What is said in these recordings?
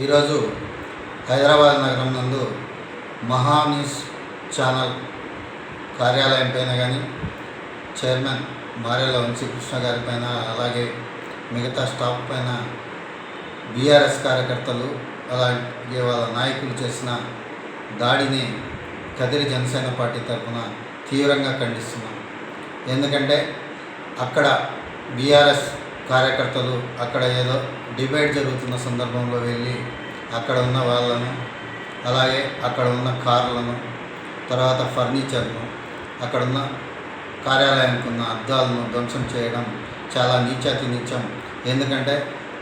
ఈరోజు హైదరాబాద్ నగరం నందు మహాన్యూస్ ఛానల్ కార్యాలయం పైన కానీ చైర్మన్ మారెల వంశీకృష్ణ గారి పైన అలాగే మిగతా స్టాఫ్ పైన బీఆర్ఎస్ కార్యకర్తలు అలాగే వాళ్ళ నాయకులు చేసిన దాడిని కదిరి జనసేన పార్టీ తరఫున తీవ్రంగా ఖండిస్తున్నాం. ఎందుకంటే అక్కడ బీఆర్ఎస్ కార్యకర్తలు అక్కడ ఏదో డిబేట్ జరుగుతున్న సందర్భంలో వెళ్ళి అక్కడ ఉన్న వాళ్ళను అలాగే అక్కడ ఉన్న కార్లను తర్వాత ఫర్నిచర్ను అక్కడ ఉన్న కార్యాలయానికి ఉన్న అద్దాలను ధ్వంసం చేయడం చాలా నీచాతి నీచం. ఎందుకంటే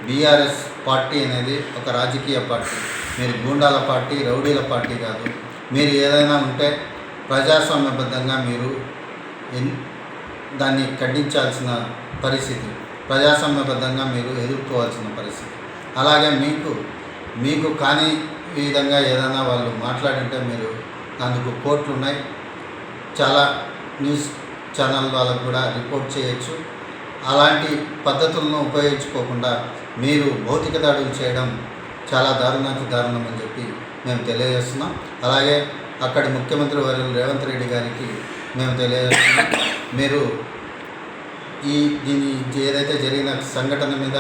బీఆర్ఎస్ పార్టీ అనేది ఒక రాజకీయ పార్టీ, మీరు గూండాల పార్టీ, రౌడీల పార్టీ కాదు. మీరు ఏదైనా ఉంటే ప్రజాస్వామ్యబద్ధంగా మీరు దాన్ని ఖండించాల్సిన పరిస్థితి, ప్రజాస్వామ్యబద్ధంగా మీరు ఎదుర్కోవాల్సిన పరిస్థితి. అలాగే మీకు కాని విధంగా ఏదైనా వాళ్ళు మాట్లాడింటే మీరు అందుకు కోర్టులు ఉన్నాయి. చాలా న్యూస్ ఛానల్ వాళ్ళకు కూడా రిపోర్ట్ చేయొచ్చు. అలాంటి పద్ధతులను ఉపయోగించుకోకుండా మీరు భౌతిక దాడులు చేయడం చాలా దారుణాతి దారుణం అని చెప్పి మేము తెలియజేస్తున్నాం. అలాగే అక్కడి ముఖ్యమంత్రి వర్యులు రేవంత్ రెడ్డి గారికి మేము తెలియజేస్తున్నాం, మీరు దీని ఏదైతే జరిగిన సంఘటన మీద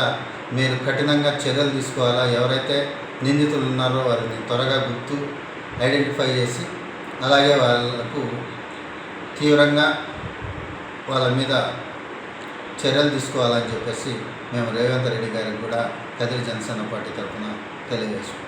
మీరు కఠినంగా చర్యలు తీసుకోవాలా. ఎవరైతే నిందితులు ఉన్నారో వారిని త్వరగా ఐడెంటిఫై చేసి అలాగే వాళ్ళకు తీవ్రంగా వాళ్ళ మీద చర్యలు తీసుకోవాలని చెప్పేసి మేము రేవంత్ రెడ్డి గారికి కూడా కదిరి జనసేన పార్టీ తరఫున తెలియజేస్తున్నాం.